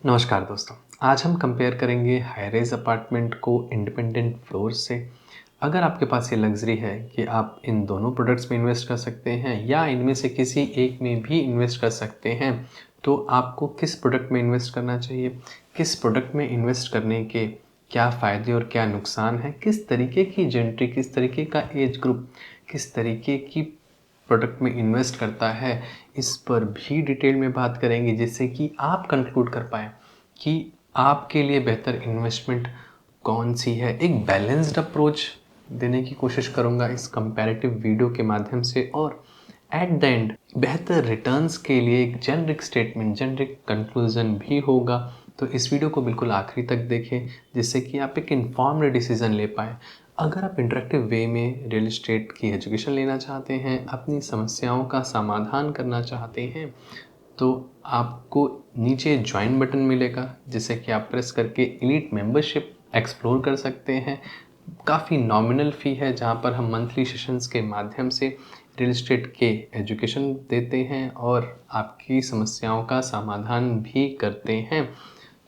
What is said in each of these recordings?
नमस्कार दोस्तों। आज हम कंपेयर करेंगे हाई राइज अपार्टमेंट को इंडिपेंडेंट फ्लोर से। अगर आपके पास ये लग्जरी है कि आप इन दोनों प्रोडक्ट्स में इन्वेस्ट कर सकते हैं या इनमें से किसी एक में भी इन्वेस्ट कर सकते हैं, तो आपको किस प्रोडक्ट में इन्वेस्ट करना चाहिए, किस प्रोडक्ट में इन्वेस्ट करने के क्या फ़ायदे और क्या नुकसान हैं, किस तरीके की जेंट्री, किस तरीके का एज ग्रुप, किस तरीके की प्रोडक्ट में इन्वेस्ट करता है, इस पर भी डिटेल में बात करेंगे, जिससे कि आप कंक्लूड कर पाएँ कि आपके लिए बेहतर इन्वेस्टमेंट कौन सी है। एक बैलेंस्ड अप्रोच देने की कोशिश करूँगा इस कंपैरेटिव वीडियो के माध्यम से, और एट द एंड बेहतर रिटर्न्स के लिए एक जेनरिक स्टेटमेंट, जेनरिक कंक्लूजन भी होगा। तो इस वीडियो को बिल्कुल आखिरी तक देखें, जिससे कि आप एक इन्फॉर्म्ड डिसीजन ले पाएँ। अगर आप इंटरेक्टिव वे में रियल एस्टेट की एजुकेशन लेना चाहते हैं, अपनी समस्याओं का समाधान करना चाहते हैं, तो आपको नीचे ज्वाइन बटन मिलेगा, जिसे कि आप प्रेस करके एलीट मेंबरशिप एक्सप्लोर कर सकते हैं। काफ़ी नॉमिनल फ़ी है, जहाँ पर हम मंथली सेशंस के माध्यम से रियल एस्टेट के एजुकेशन देते हैं और आपकी समस्याओं का समाधान भी करते हैं।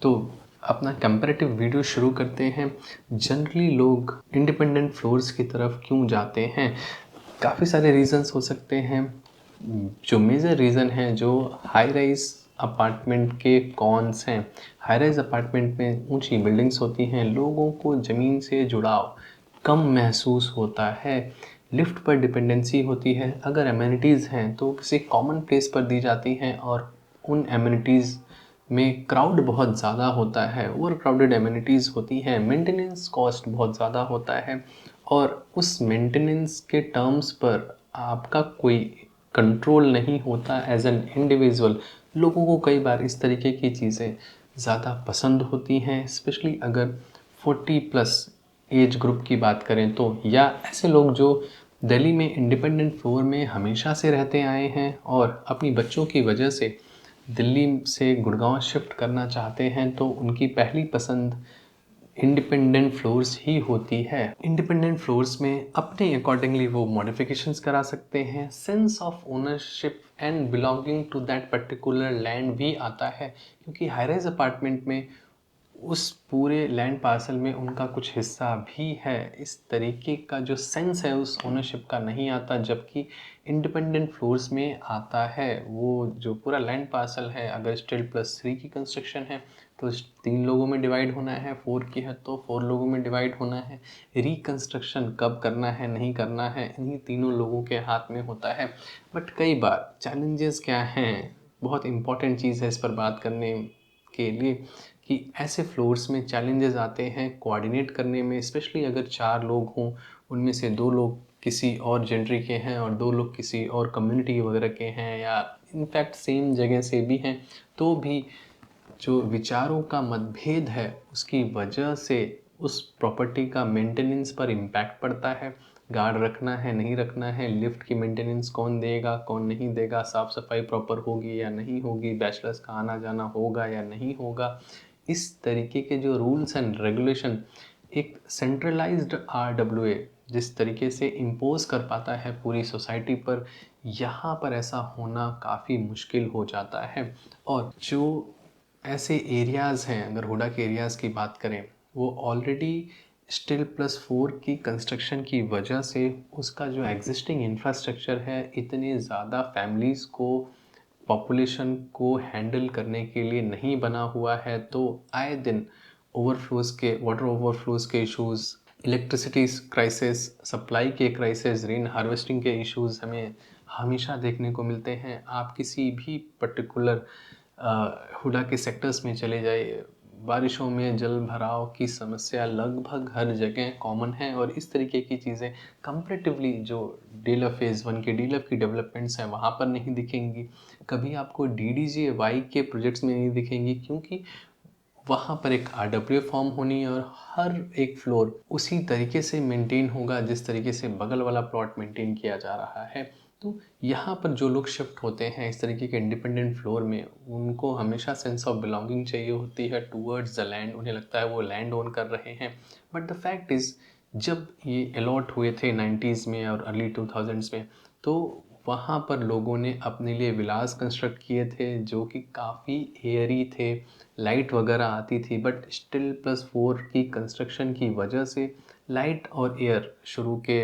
तो अपना कंपैरेटिव वीडियो शुरू करते हैं। जनरली लोग इंडिपेंडेंट फ्लोर्स की तरफ क्यों जाते हैं? काफ़ी सारे रीज़न्स हो सकते हैं। जो मेजर रीज़न है, जो हाई राइज़ अपार्टमेंट के कॉन्स हैं। हाई राइज़ अपार्टमेंट में ऊंची बिल्डिंग्स होती हैं, लोगों को ज़मीन से जुड़ाव कम महसूस होता है, लिफ्ट पर डिपेंडेंसी होती है। अगर एमिनिटीज़ हैं तो किसी कॉमन प्लेस पर दी जाती हैं, और उन एमिनिटीज़ में क्राउड बहुत ज़्यादा होता है, ओवर क्राउडेड एमिनिटीज़ होती हैं, मेंटेनेंस कॉस्ट बहुत ज़्यादा होता है, और उस मेंटेनेंस के टर्म्स पर आपका कोई कंट्रोल नहीं होता एज एन इंडिविजुअल। लोगों को कई बार इस तरीके की चीज़ें ज़्यादा पसंद होती हैं, स्पेशली अगर 40 प्लस एज ग्रुप की बात करें तो, या ऐसे लोग जो दिल्ली में इंडिपेंडेंट फ्लोर में हमेशा से रहते आए हैं और अपनी बच्चों की वजह से दिल्ली से गुड़गांव शिफ्ट करना चाहते हैं, तो उनकी पहली पसंद इंडिपेंडेंट फ्लोर्स ही होती है। इंडिपेंडेंट फ्लोर्स में अपने अकॉर्डिंगली वो मॉडिफिकेशंस करा सकते हैं। Sense of ownership and belonging to that particular land भी आता है, क्योंकि हाई राइज अपार्टमेंट में उस पूरे लैंड पार्सल में उनका कुछ हिस्सा भी है। इस तरीके का जो सेंस है उस ओनरशिप का नहीं आता, जबकि इंडिपेंडेंट फ्लोर्स में आता है। वो जो पूरा लैंड पार्सल है, अगर स्टील प्लस 3 की कंस्ट्रक्शन है तो 3 लोगों में डिवाइड होना है, 4 की है तो 4 लोगों में डिवाइड होना है। रिकंस्ट्रक्शन कब करना है, नहीं करना है, इन्हीं तीनों लोगों के हाथ में होता है। बट कई बार चैलेंजेस क्या हैं, बहुत इंपॉर्टेंट चीज़ है इस पर बात करने के लिए, कि ऐसे फ्लोर्स में चैलेंजेस आते हैं कोऑर्डिनेट करने में, स्पेशली अगर 4 लोग हों, उनमें से 2 लोग किसी और जेंडरी के हैं और 2 लोग किसी और कम्युनिटी वगैरह के हैं, या इनफैक्ट सेम जगह से भी हैं, तो भी जो विचारों का मतभेद है उसकी वजह से उस प्रॉपर्टी का मेंटेनेंस पर इम्पैक्ट पड़ता है। गार्ड रखना है, नहीं रखना है, लिफ्ट की मेंटेनेंस कौन देगा, कौन नहीं देगा, साफ़ सफाई प्रॉपर होगी या नहीं होगी, बैचलर्स का आना जाना होगा या नहीं होगा। इस तरीके के जो रूल्स एंड रेगुलेशन एक सेंट्रलाइज्ड आरडब्ल्यूए जिस तरीके से इम्पोज कर पाता है पूरी सोसाइटी पर, यहाँ पर ऐसा होना काफ़ी मुश्किल हो जाता है। और जो ऐसे एरियाज़ हैं, अगर हुडा के एरियाज़ की बात करें, वो ऑलरेडी स्टील प्लस 4 की कंस्ट्रक्शन की वजह से उसका जो एग्जिस्टिंग इंफ्रास्ट्रक्चर है, इतने ज़्यादा फैमिलीज़ को, पॉपुलेशन को हैंडल करने के लिए नहीं बना हुआ है। तो आए दिन ओवरफ्लोज़ के, वाटर ओवरफ्लोज़ के इश्यूज़, इलेक्ट्रिसिटी क्राइसिस, सप्लाई के क्राइसिस, रेन हार्वेस्टिंग के इश्यूज़ हमें हमेशा देखने को मिलते हैं। आप किसी भी पर्टिकुलर हुडा के सेक्टर्स में चले जाइए, बारिशों में जल भराव की समस्या लगभग हर जगह कॉमन है, और इस तरीके की चीज़ें कंपैरेटिवली जो डीलर फेज़ 1 के डीलर की डेवलपमेंट्स हैं वहाँ पर नहीं दिखेंगी। कभी आपको डीडीजीए के प्रोजेक्ट्स में नहीं दिखेंगी, क्योंकि वहाँ पर एक आरडब्ल्यूए फॉर्म होनी है, और हर एक फ्लोर उसी तरीके से मेंटेन होगा जिस तरीके से बगल वाला प्लॉट मेंटेन किया जा रहा है। तो यहाँ पर जो लोग शिफ्ट होते हैं इस तरीके के इंडिपेंडेंट फ्लोर में, उनको हमेशा सेंस ऑफ बिलोंगिंग चाहिए होती है टूवर्ड्स द लैंड। उन्हें लगता है वो लैंड ओन कर रहे हैं। बट द फैक्ट इज़, जब ये अलॉट हुए थे 90s में और अर्ली 2000s में, तो वहाँ पर लोगों ने अपने लिए विलास कंस्ट्रक्ट किए थे जो कि काफ़ी एयरी थे, लाइट वगैरह आती थी, बट स्टिल +4 की कंस्ट्रक्शन की वजह से लाइट और एयर शुरू के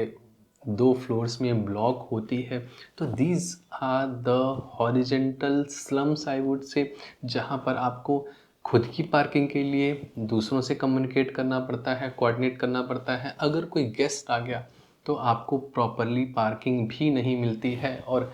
2 फ्लोर्स में ब्लॉक होती है। तो these are the horizontal slums I would say, जहाँ पर आपको खुद की पार्किंग के लिए दूसरों से कम्युनिकेट करना पड़ता है, कोऑर्डिनेट करना पड़ता है। अगर कोई गेस्ट आ गया तो आपको प्रॉपरली पार्किंग भी नहीं मिलती है, और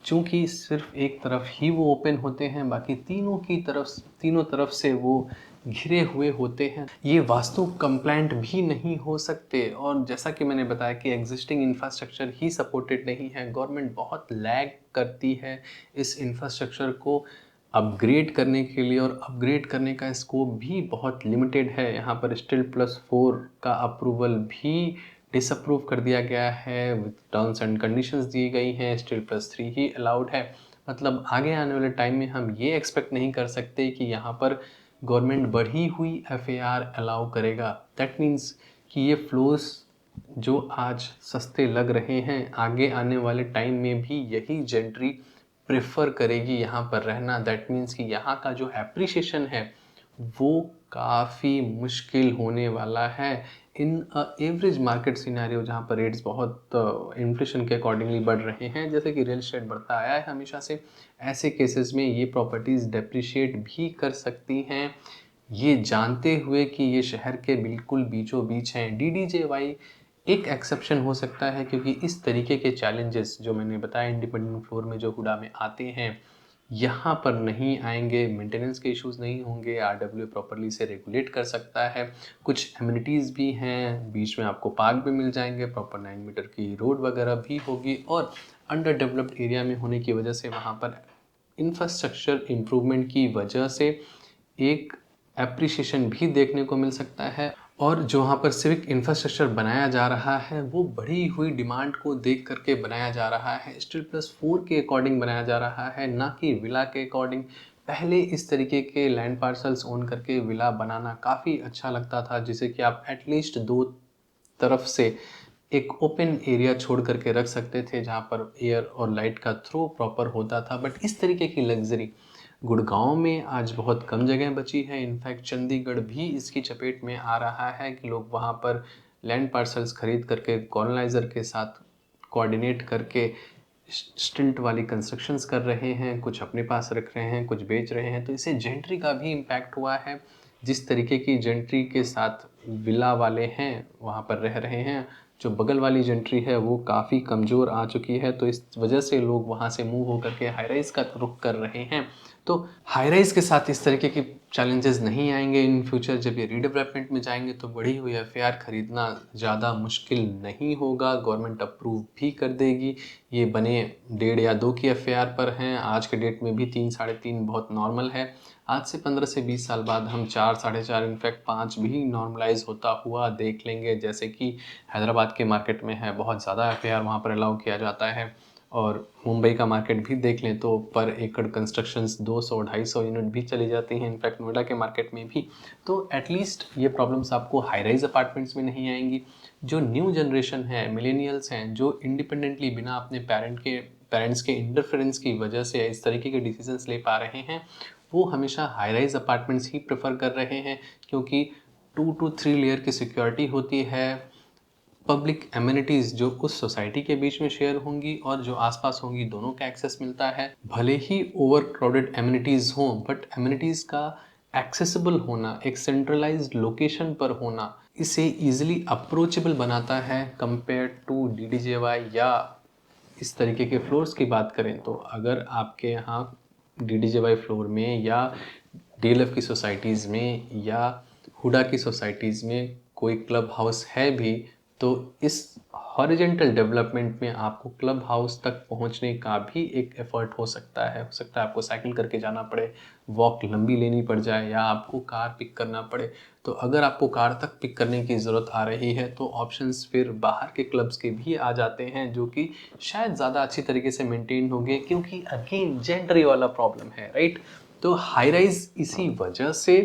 चूँकि सिर्फ एक तरफ ही वो ओपन होते हैं, बाकी तीनों तरफ से वो घिरे हुए होते हैं, ये वास्तु कंप्लायंट भी नहीं हो सकते। और जैसा कि मैंने बताया कि एग्जिस्टिंग इंफ्रास्ट्रक्चर ही सपोर्टेड नहीं है, गवर्नमेंट बहुत लैग करती है इस इंफ्रास्ट्रक्चर को अपग्रेड करने के लिए, और अपग्रेड करने का स्कोप भी बहुत लिमिटेड है। यहाँ पर स्टील +4 का अप्रूवल भी डिसअप्रूव कर दिया गया है, विद टर्म्स एंड कंडीशंस दी गई हैं, स्टील +3 ही अलाउड है। मतलब आगे आने वाले टाइम में हम ये एक्सपेक्ट नहीं कर सकते कि यहाँ पर गवर्नमेंट बढ़ी हुई FAR अलाउ करेगा। दैट मीन्स कि ये फ्लोर्स जो आज सस्ते लग रहे हैं, आगे आने वाले टाइम में भी यही जेंट्री प्रेफर करेगी यहाँ पर रहना। दैट मीन्स कि यहाँ का जो एप्रिसिएशन है वो काफ़ी मुश्किल होने वाला है इन एवरेज मार्केट सिनेरियो, जहाँ पर रेट्स बहुत इन्फ्लेशन के अकॉर्डिंगली बढ़ रहे हैं, जैसे कि रियल एस्टेट बढ़ता आया है हमेशा से। ऐसे केसेस में ये प्रॉपर्टीज़ डेप्रिशिएट भी कर सकती हैं, ये जानते हुए कि ये शहर के बिल्कुल बीचों बीच हैं। DDJY एक एक्सेप्शन हो सकता है, क्योंकि इस तरीके के चैलेंजेस जो मैंने बताया इंडिपेंडेंट फ्लोर में जो हुडा में आते हैं, यहाँ पर नहीं आएंगे। मेंटेनेंस के इश्यूज़ नहीं होंगे, RWA प्रॉपर्ली से रेगुलेट कर सकता है, कुछ एमिनिटीज़ भी हैं, बीच में आपको पार्क भी मिल जाएंगे, प्रॉपर 9 मीटर की रोड वगैरह भी होगी, और अंडर डेवलप्ड एरिया में होने की वजह से वहाँ पर इंफ्रास्ट्रक्चर इम्प्रूवमेंट की वजह से एक एप्रिसिएशन भी देखने को मिल सकता है। और जो वहाँ पर सिविक इंफ्रास्ट्रक्चर बनाया जा रहा है वो बढ़ी हुई डिमांड को देख करके बनाया जा रहा है, स्टील +4 के अकॉर्डिंग बनाया जा रहा है, ना कि विला के अकॉर्डिंग। पहले इस तरीके के लैंड पार्सल्स ओन करके विला बनाना काफ़ी अच्छा लगता था, जिसे कि आप एटलीस्ट 2 तरफ से एक ओपन एरिया छोड़ करके रख सकते थे, जहाँ पर एयर और लाइट का थ्रो प्रॉपर होता था। बट इस तरीके की लग्जरी गुड़गांव में आज बहुत कम जगह बची है। इनफैक्ट चंडीगढ़ भी इसकी चपेट में आ रहा है कि लोग वहाँ पर लैंड पार्सल्स खरीद करके कॉलोनाइज़र के साथ कोऑर्डिनेट करके स्टिल्ट वाली कंस्ट्रक्शंस कर रहे हैं, कुछ अपने पास रख रहे हैं, कुछ बेच रहे हैं। तो इससे जेंट्री का भी इम्पैक्ट हुआ है। जिस तरीके की जेंट्री के साथ विला वाले हैं वहाँ पर रह रहे हैं, जो बगल वाली जेंट्री है वो काफ़ी कमज़ोर आ चुकी है, तो इस वजह से लोग वहाँ से मूव होकर के हाई राइज़ का रुख कर रहे हैं। तो हाई राइज़ के साथ इस तरीके के चैलेंजेस नहीं आएंगे इन फ्यूचर। जब ये रीडेवलपमेंट में जाएंगे तो बढ़ी हुई FAR खरीदना ज़्यादा मुश्किल नहीं होगा, गवर्नमेंट अप्रूव भी कर देगी। ये बने 1.5 या 2 की FAR पर हैं, आज के डेट में भी 3 साढ़े 3 बहुत नॉर्मल है। आज से 15 से 20 साल बाद हम 4 साढ़े 4 इनफैक्ट 5 भी नॉर्मलाइज होता हुआ देख लेंगे, जैसे कि हैदराबाद के मार्केट में है, बहुत ज़्यादा FAR वहाँ पर अलाउ किया जाता है। और मुंबई का मार्केट भी देख लें तो पर एकड़ कंस्ट्रक्शंस 200-250 यूनिट भी चली जाती हैं, इनफैक्ट नोएडा के मार्केट में भी। तो एटलीस्ट ये प्रॉब्लम्स आपको हाई राइज अपार्टमेंट्स में नहीं आएंगी। जो न्यू जनरेशन है, मिलेनियल्स हैं, जो इंडिपेंडेंटली बिना अपने पेरेंट्स के इंटरफेरेंस की वजह से इस तरीके के डिसीजंस ले पा रहे हैं, वो हमेशा हाई राइज अपार्टमेंट्स ही प्रेफर कर रहे हैं, क्योंकि 2 to 3 लेयर की सिक्योरिटी होती है, पब्लिक एमिनिटीज़ जो उस सोसाइटी के बीच में शेयर होंगी और जो आसपास होंगी, दोनों का एक्सेस मिलता है। भले ही ओवर क्राउडेड एमिनिटीज़ हों, बट एमिनिटीज़ का एक्सेसिबल होना, एक सेंट्रलाइज्ड लोकेशन पर होना, इसे ईजिली अप्रोचेबल बनाता है कंपेयर टू DDJY। या इस तरीके के फ्लोर्स की बात करें तो अगर आपके यहाँ DDJY फ्लोर में या DLF की सोसाइटीज़ में या हुडा की सोसाइटीज़ में कोई क्लब हाउस है भी, तो इस हॉरिजेंटल डेवलपमेंट में आपको क्लब हाउस तक पहुंचने का भी एक एफर्ट हो सकता है। आपको साइकिल करके जाना पड़े, वॉक लंबी लेनी पड़ जाए, या आपको कार पिक करना पड़े। तो अगर आपको कार तक पिक करने की ज़रूरत आ रही है तो ऑप्शंस फिर बाहर के क्लब्स के भी आ जाते हैं, जो कि शायद ज़्यादा अच्छी तरीके से मेंटेन होंगे, क्योंकि अगेन जेंडरी वाला प्रॉब्लम है, राइट। तो हाई राइज इसी वजह से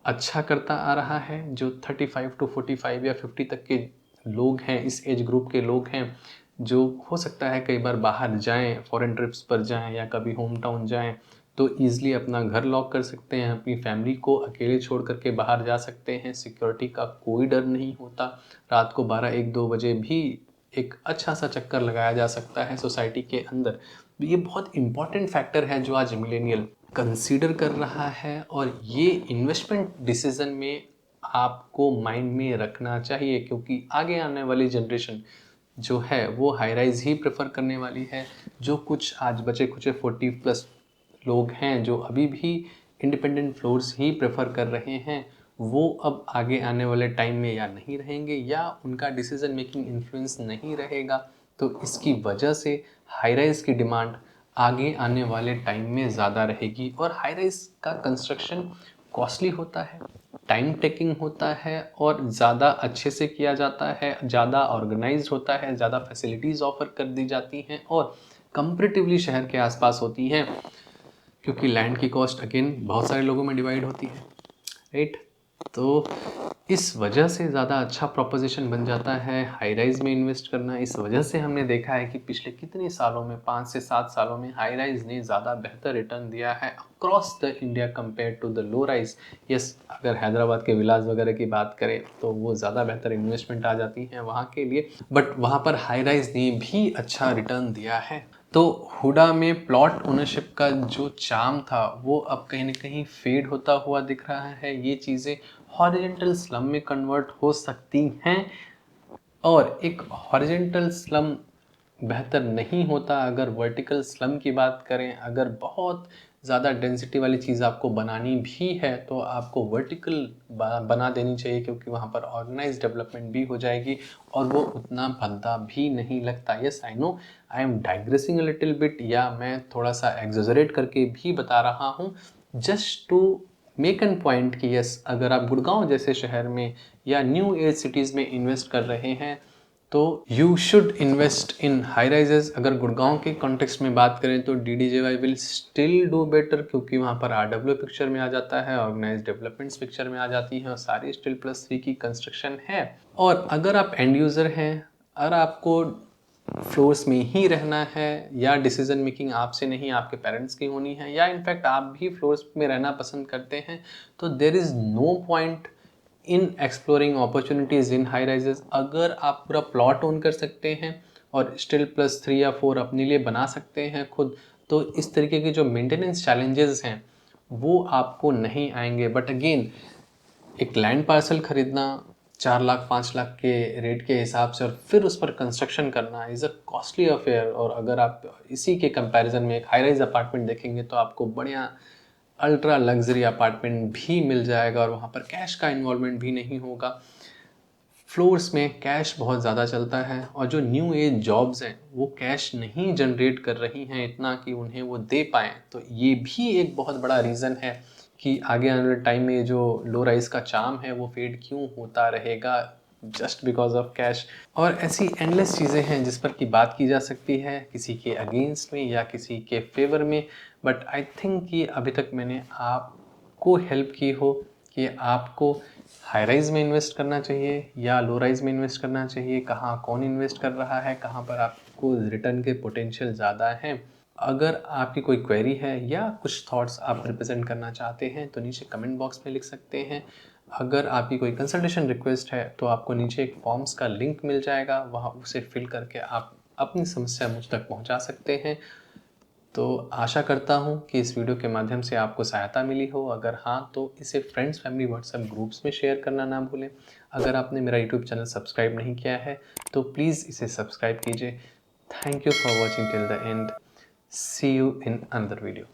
अच्छा करता आ रहा है। जो 35 to 45 या 50 तक के लोग हैं, इस एज ग्रुप के लोग हैं, जो हो सकता है कई बार बाहर जाएं, फॉरेन ट्रिप्स पर जाएं या कभी होम टाउन जाएं, तो ईज़िली अपना घर लॉक कर सकते हैं, अपनी फैमिली को अकेले छोड़ कर के बाहर जा सकते हैं, सिक्योरिटी का कोई डर नहीं होता। रात को 12-1-2 बजे भी एक अच्छा सा चक्कर लगाया जा सकता है सोसाइटी के अंदर। ये बहुत इम्पॉर्टेंट फैक्टर है जो आज मिलेनियल कंसीडर कर रहा है, और ये इन्वेस्टमेंट डिसीजन में आपको माइंड में रखना चाहिए, क्योंकि आगे आने वाली जनरेशन जो है वो हाई राइज ही प्रेफर करने वाली है। जो कुछ आज बचे खुचे 40+ लोग हैं जो अभी भी इंडिपेंडेंट फ्लोर्स ही प्रेफर कर रहे हैं, वो अब आगे आने वाले टाइम में या नहीं रहेंगे या उनका डिसीजन मेकिंग इन्फ्लुएंस नहीं रहेगा। तो इसकी वजह से हाई राइज की डिमांड आगे आने वाले टाइम में ज़्यादा रहेगी। और हाई राइज का कंस्ट्रक्शन कॉस्टली होता है, टाइम टेकिंग होता है, और ज़्यादा अच्छे से किया जाता है, ज़्यादा ऑर्गेनाइज्ड होता है, ज़्यादा फैसिलिटीज़ ऑफर कर दी जाती हैं और कंपैरेटिवली शहर के आसपास होती हैं, क्योंकि लैंड की कॉस्ट अगेन बहुत सारे लोगों में डिवाइड होती है, राइट। तो इस वजह से ज़्यादा अच्छा प्रोपोजिशन बन जाता है हाई राइज में इन्वेस्ट करना। इस वजह से हमने देखा है कि पिछले कितने सालों में, 5 से 7 सालों में हाई राइज ने ज़्यादा बेहतर रिटर्न दिया है across the India compare to the low rise. Yes, अगर हैदराबाद के विलास वगैरह की बात करें तो वो ज़्यादा बेहतर इन्वेस्टमेंट आ जाती हैं वहाँ के लिए, बट वहाँ पर हाई राइज ने भी अच्छा रिटर्न दिया है। तो हुडा में प्लॉट ओनरशिप का जो चार्म था वो अब कहीं ना कहीं फेड होता हुआ दिख रहा है। ये चीज़ें हॉरिजॉन्टल स्लम में कन्वर्ट हो सकती हैं, और एक हॉरिजॉन्टल स्लम बेहतर नहीं होता अगर वर्टिकल स्लम की बात करें। अगर बहुत ज़्यादा डेंसिटी वाली चीज़ आपको बनानी भी है तो आपको वर्टिकल बना देनी चाहिए, क्योंकि वहाँ पर ऑर्गेनाइज डेवलपमेंट भी हो जाएगी और वो उतना भद्दा भी नहीं लगता। Yes, I know I am digressing a little bit, या मैं थोड़ा सा एग्जैजरेट करके भी बता रहा हूँ, just to make an point कि यस, अगर आप गुड़गांव जैसे शहर में या न्यू एज सिटीज़ में इन्वेस्ट कर रहे हैं तो you should invest in high rises. अगर गुड़गांव के कॉन्टेक्स्ट में बात करें तो DDJY will still do better, क्योंकि वहाँ पर RW पिक्चर में आ जाता है, ऑर्गेनाइज डेवलपमेंट्स पिक्चर में आ जाती हैं और सारी स्टील प्लस 3 की कंस्ट्रक्शन है। और अगर आप एंड यूज़र हैं और आपको फ्लोर्स में ही रहना है, या डिसीजन मेकिंग आपसे नहीं आपके पेरेंट्स की होनी है, या इनफैक्ट आप भी फ्लोर्स में रहना पसंद करते हैं, तो there is no point in exploring opportunities in high rises. अगर आप पूरा प्लॉट ओन कर सकते हैं और स्टिल प्लस 3 या 4 अपने लिए बना सकते हैं खुद, तो इस तरीके के जो मेंटेनेंस चैलेंजेस हैं वो आपको नहीं आएंगे। बट अगेन, एक लैंड पार्सल खरीदना 4 लाख 5 लाख के रेट के हिसाब से और फिर उस पर कंस्ट्रक्शन करना इज़ अ कॉस्टली अफेयर। और अगर आप इसी के कंपैरिजन में एक हाई राइज अपार्टमेंट देखेंगे तो आपको बढ़िया अल्ट्रा लग्जरी अपार्टमेंट भी मिल जाएगा और वहाँ पर कैश का इन्वॉल्वमेंट भी नहीं होगा। फ्लोर्स में कैश बहुत ज़्यादा चलता है, और जो न्यू एज जॉब्स हैं वो कैश नहीं जनरेट कर रही हैं इतना कि उन्हें वो दे पाएँ। तो ये भी एक बहुत बड़ा रीज़न है कि आगे आने वाले टाइम में जो लो राइज का चार्म है वो फेड क्यों होता रहेगा, जस्ट बिकॉज ऑफ कैश। और ऐसी एंडलेस चीज़ें हैं जिस पर की बात की जा सकती है, किसी के अगेंस्ट में या किसी के फेवर में, बट आई थिंक कि अभी तक मैंने आपको हेल्प की हो कि आपको हाई राइज में इन्वेस्ट करना चाहिए या लो राइज में इन्वेस्ट करना चाहिए, कहाँ कौन इन्वेस्ट कर रहा है, कहाँ पर आपको रिटर्न के पोटेंशियल ज़्यादा हैं। अगर आपकी कोई क्वेरी है या कुछ थॉट्स आप रिप्रेजेंट करना चाहते हैं तो नीचे कमेंट बॉक्स में लिख सकते हैं। अगर आपकी कोई कंसल्टेशन रिक्वेस्ट है तो आपको नीचे एक फॉर्म्स का लिंक मिल जाएगा, वहाँ उसे फिल करके आप अपनी समस्या मुझ तक पहुँचा सकते हैं। तो आशा करता हूँ कि इस वीडियो के माध्यम से आपको सहायता मिली हो। अगर हाँ तो इसे फ्रेंड्स, फैमिली, व्हाट्सएप ग्रुप्स में शेयर करना ना भूलें। अगर आपने मेरा यूट्यूब चैनल सब्सक्राइब नहीं किया है तो प्लीज़ इसे सब्सक्राइब कीजिए। Thank you for watching till the end. See you in another video.